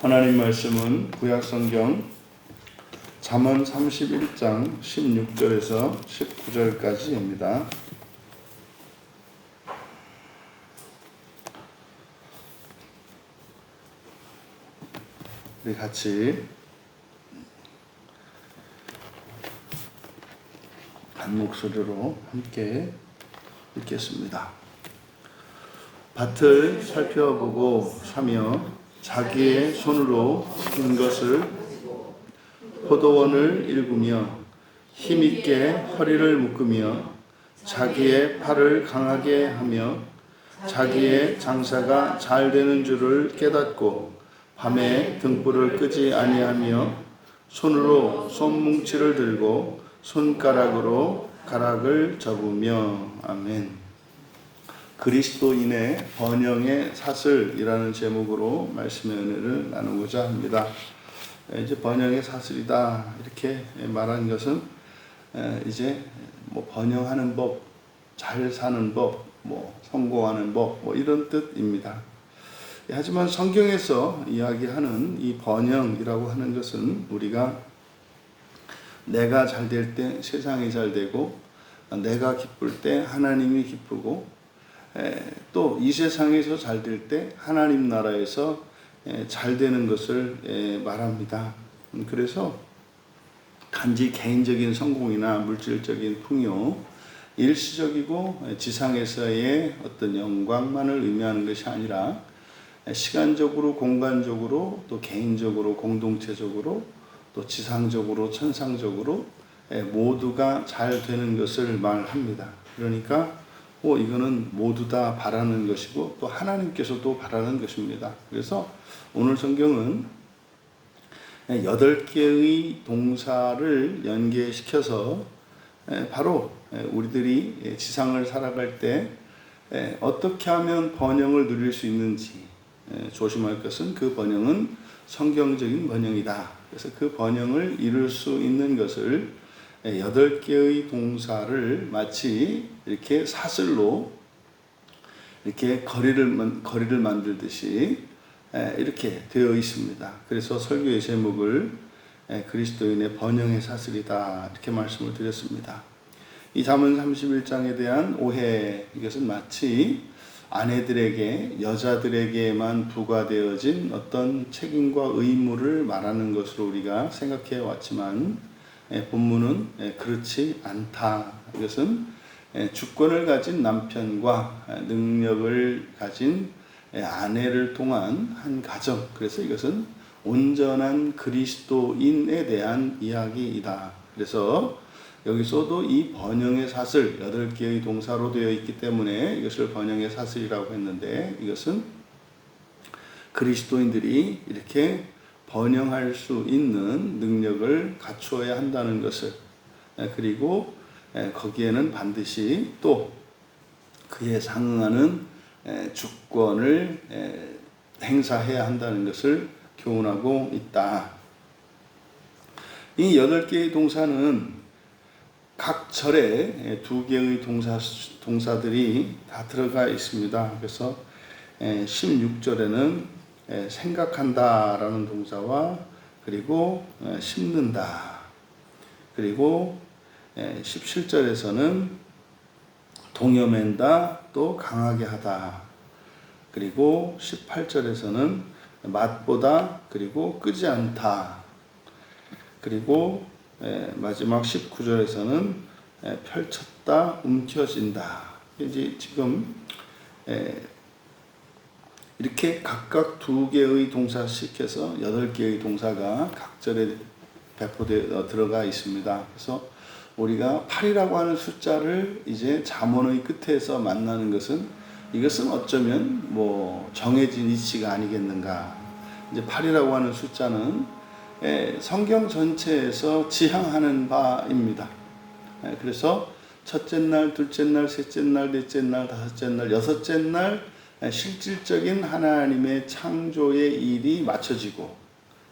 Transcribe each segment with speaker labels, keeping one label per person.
Speaker 1: 하나님 말씀은 구약성경 잠언 31장 16절에서 19절까지입니다. 우리 같이 한 목소리로 함께 읽겠습니다. 밭을 살펴보고 사며 자기의 손으로 긴 것을 포도원을 일구며 힘있게 허리를 묶으며 자기의 팔을 강하게 하며 자기의 장사가 잘 되는 줄을 깨닫고 밤에 등불을 끄지 아니하며 손으로 손뭉치를 들고 손가락으로 가락을 접으며. 아멘. 그리스도인의 번영의 사슬이라는 제목으로 말씀의 은혜를 나누고자 합니다. 이제 번영의 사슬이다 이렇게 말한 것은 이제 번영하는 법, 잘 사는 법, 성공하는 법 이런 뜻입니다. 하지만 성경에서 이야기하는 이 번영이라고 하는 것은 우리가 내가 잘 될 때 세상이 잘 되고 내가 기쁠 때 하나님이 기쁘고 또 이 세상에서 잘 될 때 하나님 나라에서 잘 되는 것을 말합니다. 그래서 단지 개인적인 성공이나 물질적인 풍요, 일시적이고 지상에서의 어떤 영광만을 의미하는 것이 아니라 시간적으로, 공간적으로, 또 개인적으로, 공동체적으로, 또 지상적으로, 천상적으로 모두가 잘 되는 것을 말합니다. 그러니까 이거는 모두 다 바라는 것이고 또 하나님께서도 바라는 것입니다. 그래서 오늘 성경은 8개의 동사를 연계시켜서 바로 우리들이 지상을 살아갈 때 어떻게 하면 번영을 누릴 수 있는지 조심할 것은 그 번영은 성경적인 번영이다. 그래서 그 번영을 이룰 수 있는 것을 8개의 동사를 마치 이렇게 사슬로 이렇게 거리를 만들듯이 이렇게 되어 있습니다. 그래서 설교의 제목을 그리스도인의 번영의 사슬이다 이렇게 말씀을 드렸습니다. 이 잠언 31장에 대한 오해, 이것은 마치 아내들에게, 여자들에게만 부과되어진 어떤 책임과 의무를 말하는 것으로 우리가 생각해 왔지만 본문은 그렇지 않다. 이것은 주권을 가진 남편과 능력을 가진 아내를 통한 한 가정, 그래서 이것은 온전한 그리스도인에 대한 이야기이다. 그래서 여기서도 이 번영의 사슬, 8개의 동사로 되어 있기 때문에 이것을 번영의 사슬이라고 했는데, 이것은 그리스도인들이 이렇게 번영할 수 있는 능력을 갖추어야 한다는 것을, 그리고 거기에는 반드시 또 그에 상응하는 주권을 행사해야 한다는 것을 교훈하고 있다. 이 8개의 동사는 각 절에 2개의 동사들이 다 들어가 있습니다. 그래서 16절에는 생각한다 라는 동사와 그리고 심는다, 그리고 17절에서는 동여맨다, 또 강하게 하다, 그리고 18절에서는 맛보다, 그리고 끄지 않다, 그리고 마지막 19절에서는 펼쳤다, 움켜진다. 이제 지금 이렇게 각각 2개의 동사씩 해서 8개의 동사가 각 절에 배포되어 들어가 있습니다. 그래서 우리가 8이라고 하는 숫자를 이제 잠언의 끝에서 만나는 것은, 이것은 어쩌면 정해진 이치가 아니겠는가. 이제 8이라고 하는 숫자는 성경 전체에서 지향하는 바입니다. 그래서 첫째 날, 둘째 날, 셋째 날, 넷째 날, 다섯째 날, 여섯째 날 실질적인 하나님의 창조의 일이 마쳐지고,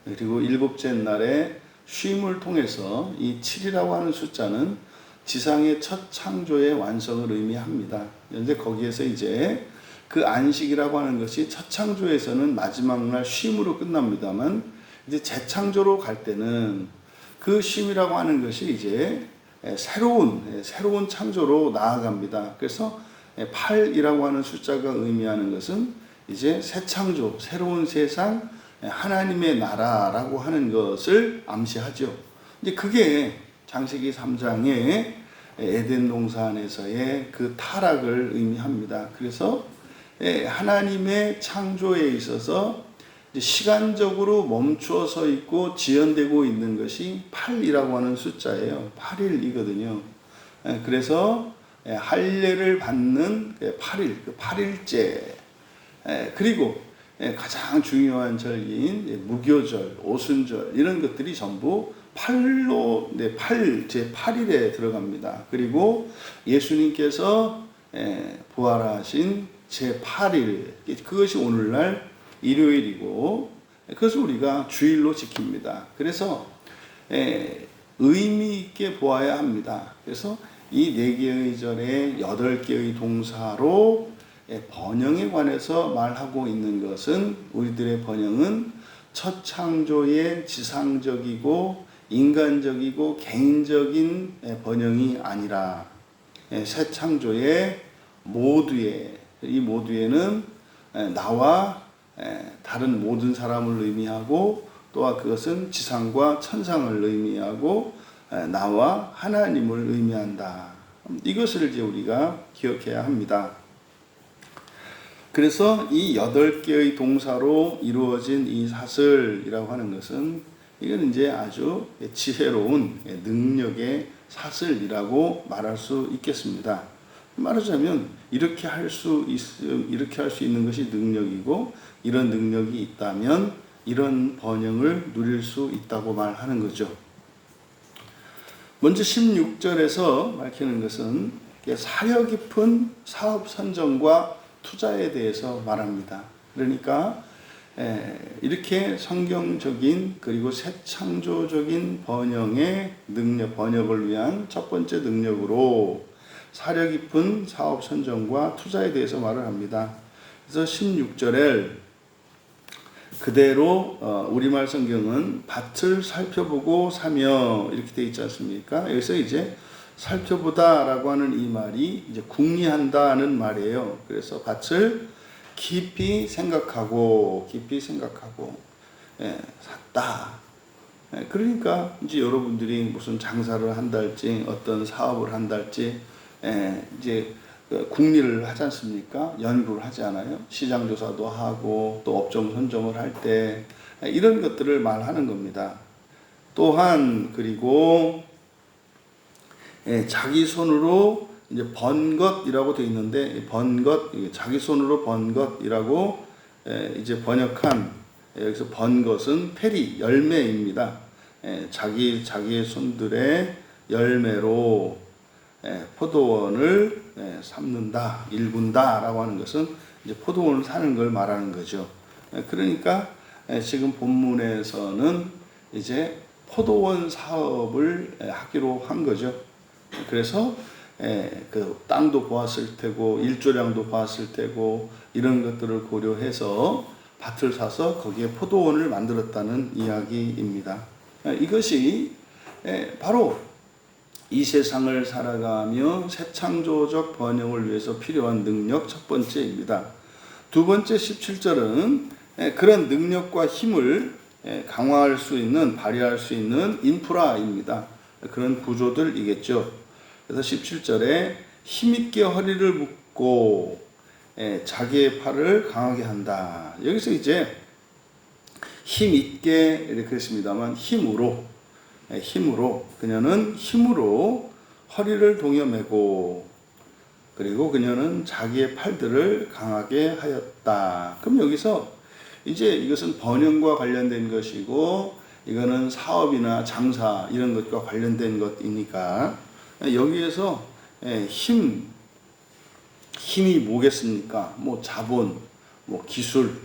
Speaker 1: 그리고 7째 날에 쉼을 통해서 이 7이라고 하는 숫자는 지상의 첫 창조의 완성을 의미합니다. 현재 거기에서 이제 그 안식이라고 하는 것이 첫 창조에서는 마지막 날 쉼으로 끝납니다만 이제 재창조로 갈 때는 그 쉼이라고 하는 것이 이제 새로운 창조로 나아갑니다. 그래서 8이라고 하는 숫자가 의미하는 것은 이제 새 창조, 새로운 세상, 하나님의 나라라고 하는 것을 암시하죠. 이제 그게 창세기 3장의 에덴 동산에서의 그 타락을 의미합니다. 그래서 하나님의 창조에 있어서 시간적으로 멈추어서 있고 지연되고 있는 것이 8이라고 하는 숫자예요. 8일이거든요. 그래서 할례를 받는 8일, 8일째. 그리고 가장 중요한 절기인 무교절, 오순절 이런 것들이 전부 8로 제8일에 들어갑니다. 그리고 예수님께서 부활하신 제8일, 그것이 오늘날 일요일이고 그것을 우리가 주일로 지킵니다. 그래서 의미 있게 보아야 합니다. 그래서 이 4개의 절에 8개의 동사로 번영에 관해서 말하고 있는 것은 우리들의 번영은 첫 창조의 지상적이고 인간적이고 개인적인 번영이 아니라 새 창조의 모두의, 이 모두에는 나와 다른 모든 사람을 의미하고 또한 그것은 지상과 천상을 의미하고 나와 하나님을 의미한다. 이것을 이제 우리가 기억해야 합니다. 그래서 이 8개의 동사로 이루어진 이 사슬이라고 하는 것은 이건 이제 아주 지혜로운 능력의 사슬이라고 말할 수 있겠습니다. 말하자면 이렇게 할 수 있는 것이 능력이고 이런 능력이 있다면 이런 번영을 누릴 수 있다고 말하는 거죠. 먼저 16절에서 밝히는 것은 사려 깊은 사업 선정과 투자에 대해서 말합니다. 그러니까 이렇게 성경적인 그리고 새 창조적인 번영의 능력, 번역을 위한 첫 번째 능력으로 사려 깊은 사업 선정과 투자에 대해서 말을 합니다. 그래서 16절에 그대로 우리말 성경은 밭을 살펴보고 사며 이렇게 되어 있지 않습니까? 여기서 이제 살펴보다라고 하는 이 말이 이제 궁리한다는 말이에요. 그래서 밭을 깊이 생각하고 샀다. 그러니까 이제 여러분들이 무슨 장사를 한달지 어떤 사업을 한달지 이제 궁리를 하지 않습니까? 연구를 하지 않아요? 시장 조사도 하고 또 업종 선정을 할 때 이런 것들을 말하는 겁니다. 또한 그리고 자기 손으로 이제 번 것이라고 되어 있는데 번 것, 자기 손으로 번 것이라고 이제 번역한 여기서 번 것은 페리 열매입니다. 자기의 손들의 열매로 포도원을 삼는다, 일군다라고 하는 것은 이제 포도원을 사는 걸 말하는 거죠. 그러니까 지금 본문에서는 이제 포도원 사업을 하기로 한 거죠. 그래서 그 땅도 보았을 테고 일조량도 보았을 테고 이런 것들을 고려해서 밭을 사서 거기에 포도원을 만들었다는 이야기입니다. 이것이 바로 이 세상을 살아가며 새 창조적 번영을 위해서 필요한 능력 첫 번째입니다. 두 번째 17절은 그런 능력과 힘을 강화할 수 있는, 발휘할 수 있는 인프라입니다. 그런 구조들이겠죠. 그래서 17절에 힘있게 허리를 묶고 자기의 팔을 강하게 한다. 여기서 이제 힘있게 이렇게 했습니다만 힘으로 그녀는 힘으로 허리를 동여매고 그리고 그녀는 자기의 팔들을 강하게 하였다. 그럼 여기서 이제 이것은 번영과 관련된 것이고 이거는 사업이나 장사 이런 것과 관련된 것이니까 여기에서 힘이 뭐겠습니까? 뭐 자본, 뭐 기술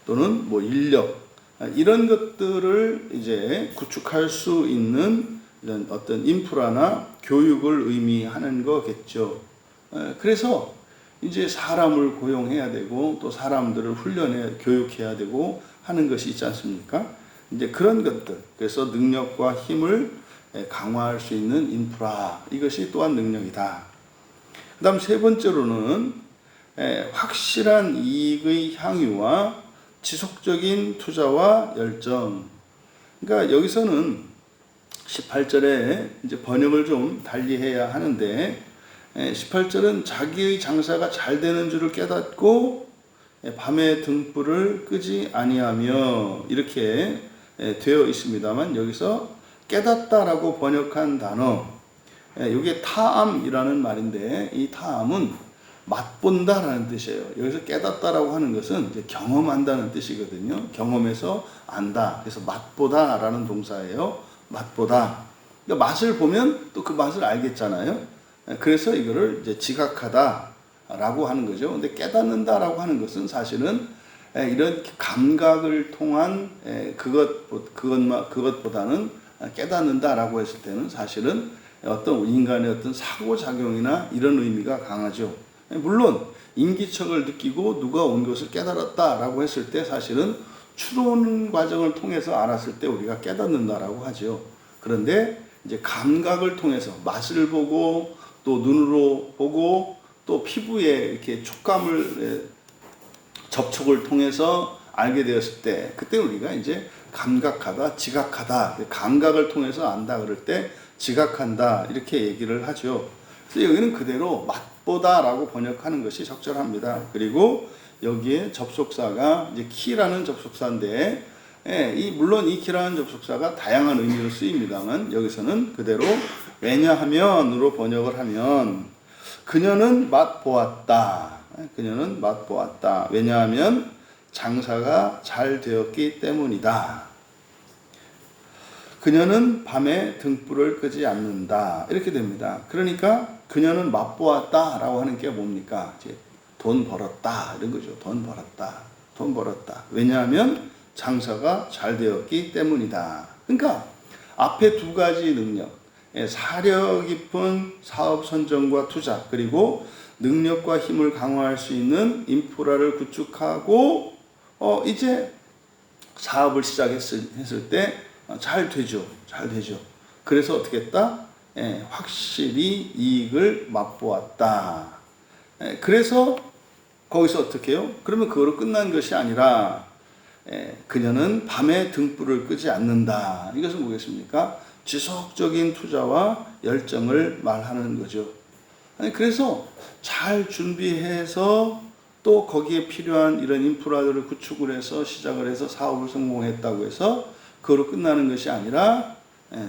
Speaker 1: 또는 뭐 인력 이런 것들을 이제 구축할 수 있는 이런 어떤 인프라나 교육을 의미하는 거겠죠. 그래서 이제 사람을 고용해야 되고 또 사람들을 교육해야 되고 하는 것이 있지 않습니까? 이제 그런 것들, 그래서 능력과 힘을 강화할 수 있는 인프라, 이것이 또한 능력이다. 그 다음 세 번째로는 확실한 이익의 향유와 지속적인 투자와 열정. 그러니까 여기서는 18절에 이제 번역을 좀 달리해야 하는데, 18절은 자기의 장사가 잘 되는 줄을 깨닫고 밤에 등불을 끄지 아니하며, 이렇게 되어 있습니다만, 여기서 깨닫다라고 번역한 단어, 이게 타암이라는 말인데, 이 타암은 맛본다라는 뜻이에요. 여기서 깨닫다라고 하는 것은 이제 경험한다는 뜻이거든요. 경험해서 안다. 그래서 맛보다라는 동사예요. 맛보다. 그러니까 맛을 보면 또 그 맛을 알겠잖아요. 그래서 이거를 이제 지각하다라고 하는 거죠. 근데 깨닫는다라고 하는 것은 사실은 이런 감각을 통한 그것보다는 깨닫는다라고 했을 때는 사실은 어떤 인간의 어떤 사고작용이나 이런 의미가 강하죠. 물론 인기척을 느끼고 누가 온 것을 깨달았다라고 했을 때 사실은 추론 과정을 통해서 알았을 때 우리가 깨닫는다라고 하죠. 그런데 이제 감각을 통해서 맛을 보고 또 눈으로 보고 또 피부에 이렇게 촉감을 접촉을 통해서 알게 되었을 때, 그때 우리가 이제 감각하다, 지각하다, 감각을 통해서 안다 그럴 때 지각한다, 이렇게 얘기를 하죠. 그래서 여기는 그대로 맛보다라고 번역하는 것이 적절합니다. 그리고 여기에 접속사가 이제 키라는 접속사인데, 물론 이 키라는 접속사가 다양한 의미로 쓰입니다만, 여기서는 그대로 왜냐하면으로 번역을 하면, 그녀는 맛보았다. 그녀는 맛보았다. 왜냐하면 장사가 잘 되었기 때문이다. 그녀는 밤에 등불을 끄지 않는다. 이렇게 됩니다. 그러니까 그녀는 맛보았다라고 하는 게 뭡니까? 이제 돈 벌었다, 이런 거죠. 돈 벌었다. 돈 벌었다. 왜냐하면 장사가 잘 되었기 때문이다. 그러니까 앞에 두 가지 능력, 사려 깊은 사업 선정과 투자, 그리고 능력과 힘을 강화할 수 있는 인프라를 구축하고 이제 사업을 시작했을 때 잘 되죠. 잘 되죠. 그래서 어떻게 했다? 확실히 이익을 맛보았다. 그래서 거기서 어떻게 해요? 그러면 그거로 끝난 것이 아니라 그녀는 밤에 등불을 끄지 않는다. 이것은 뭐겠습니까? 지속적인 투자와 열정을 말하는 거죠. 그래서 잘 준비해서 또 거기에 필요한 이런 인프라들을 구축을 해서 시작을 해서 사업을 성공했다고 해서 그거로 끝나는 것이 아니라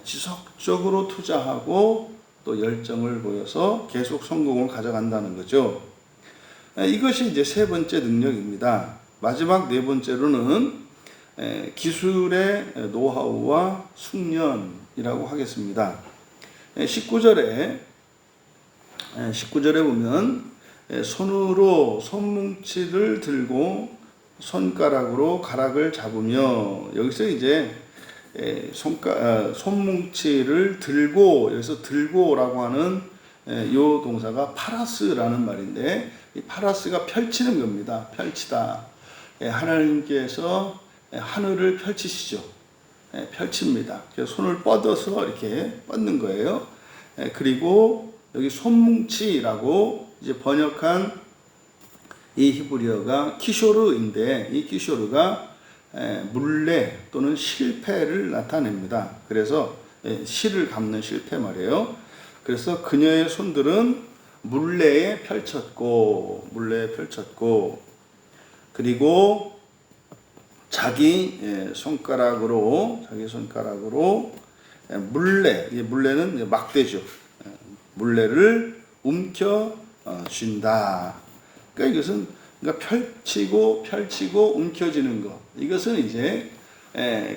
Speaker 1: 지속적으로 투자하고 또 열정을 보여서 계속 성공을 가져간다는 거죠. 이것이 이제 세 번째 능력입니다. 마지막 네 번째로는 기술의 노하우와 숙련이라고 하겠습니다. 19절에 보면 손으로 손뭉치를 들고 손가락으로 가락을 잡으며, 여기서 이제 손뭉치를 들고, 여기서 들고라고 하는 요 동사가 파라스라는 말인데, 이 파라스가 펼치는 겁니다. 펼치다. 하나님께서 하늘을 펼치시죠. 펼칩니다. 그래서 손을 뻗어서 이렇게 뻗는 거예요. 그리고 여기 손뭉치라고 이제 번역한 이 히브리어가 키쇼르인데, 이 키쇼르가 물레 또는 실패를 나타냅니다. 그래서 실을 감는 실패 말이에요. 그래서 그녀의 손들은 물레에 펼쳤고, 그리고 자기 손가락으로 물레는 막대죠. 물레를 움켜 쥔다. 그러니까 이것은 펼치고 움켜지는 것. 이것은 이제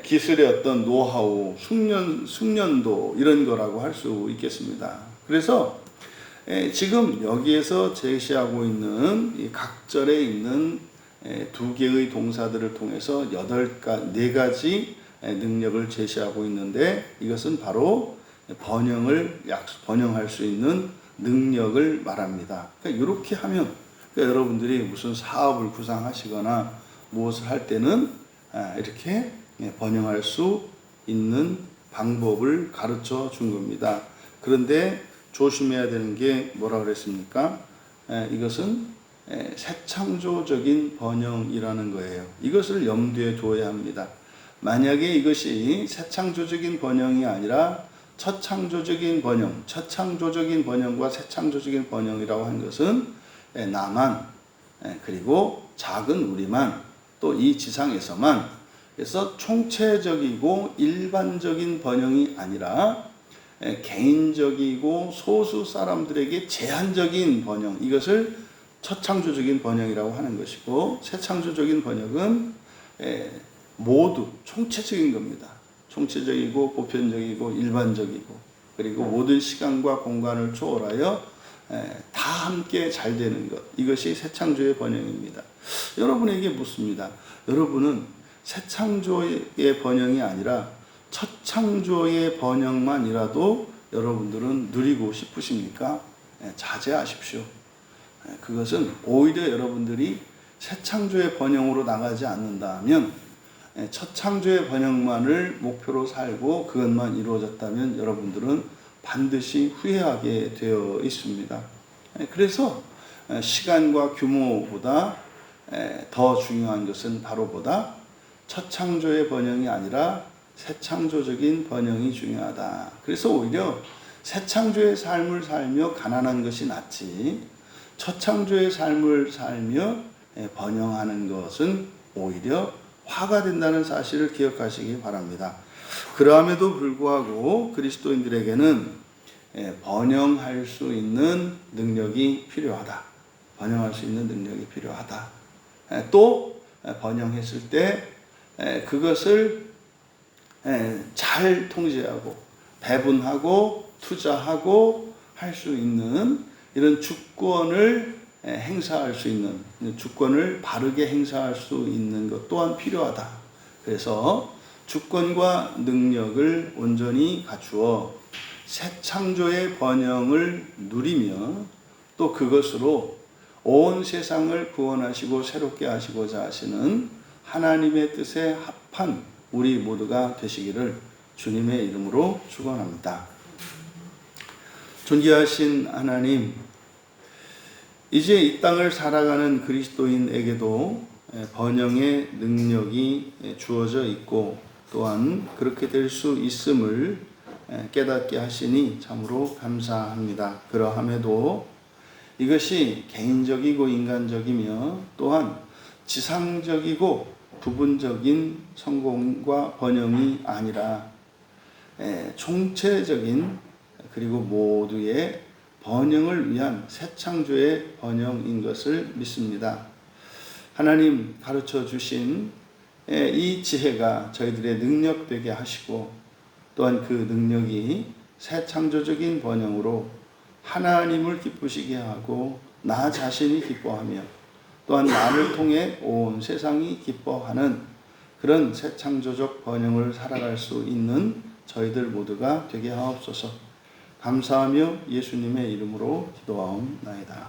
Speaker 1: 기술의 어떤 노하우, 숙련도 이런 거라고 할 수 있겠습니다. 그래서 지금 여기에서 제시하고 있는 이 각절에 있는 두 개의 동사들을 통해서 네 가지 능력을 제시하고 있는데, 이것은 바로 번영할 수 있는 능력을 말합니다. 그러니까 이렇게 하면 그러니까 여러분들이 무슨 사업을 구상하시거나 무엇을 할 때는 이렇게 번영할 수 있는 방법을 가르쳐 준 겁니다. 그런데 조심해야 되는 게 뭐라 그랬습니까? 이것은 새창조적인 번영이라는 거예요. 이것을 염두에 두어야 합니다. 만약에 이것이 새창조적인 번영이 아니라 처창조적인 번영, 처창조적인 번영과 새창조적인 번영이라고 하는 것은 나만, 그리고 작은 우리만, 또 이 지상에서만, 그래서 총체적이고 일반적인 번영이 아니라 개인적이고 소수 사람들에게 제한적인 번영, 이것을 처창조적인 번영이라고 하는 것이고, 새창조적인 번영은 모두 총체적인 겁니다. 총체적이고 보편적이고 일반적이고, 그리고 모든 시간과 공간을 초월하여 다 함께 잘 되는 것, 이것이 새창조의 번영입니다. 여러분에게 묻습니다. 여러분은 새창조의 번영이 아니라 첫창조의 번영만이라도 여러분들은 누리고 싶으십니까? 자제하십시오. 그것은 오히려 여러분들이 새창조의 번영으로 나가지 않는다면, 첫 창조의 번영만을 목표로 살고 그것만 이루어졌다면 여러분들은 반드시 후회하게 되어 있습니다. 그래서 시간과 규모보다 더 중요한 것은 바로보다 첫 창조의 번영이 아니라 새 창조적인 번영이 중요하다. 그래서 오히려 새 창조의 삶을 살며 가난한 것이 낫지, 첫 창조의 삶을 살며 번영하는 것은 오히려 화가 된다는 사실을 기억하시기 바랍니다. 그럼에도 불구하고 그리스도인들에게는 번영할 수 있는 능력이 필요하다. 번영할 수 있는 능력이 필요하다. 또 번영했을 때 그것을 잘 통제하고 배분하고 투자하고 할 수 있는 이런 주권을 행사할 수 있는, 주권을 바르게 행사할 수 있는 것 또한 필요하다. 그래서 주권과 능력을 온전히 갖추어 새 창조의 번영을 누리며 또 그것으로 온 세상을 구원하시고 새롭게 하시고자 하시는 하나님의 뜻에 합한 우리 모두가 되시기를 주님의 이름으로 축원합니다. 존귀하신 하나님, 이제 이 땅을 살아가는 그리스도인에게도 번영의 능력이 주어져 있고 또한 그렇게 될 수 있음을 깨닫게 하시니 참으로 감사합니다. 그러함에도 이것이 개인적이고 인간적이며 또한 지상적이고 부분적인 성공과 번영이 아니라 총체적인 그리고 모두의 번영을 위한 새 창조의 번영인 것을 믿습니다. 하나님 가르쳐 주신 이 지혜가 저희들의 능력 되게 하시고 또한 그 능력이 새 창조적인 번영으로 하나님을 기쁘시게 하고 나 자신이 기뻐하며 또한 나를 통해 온 세상이 기뻐하는 그런 새 창조적 번영을 살아갈 수 있는 저희들 모두가 되게 하옵소서. 감사하며 예수님의 이름으로 기도하옵나이다.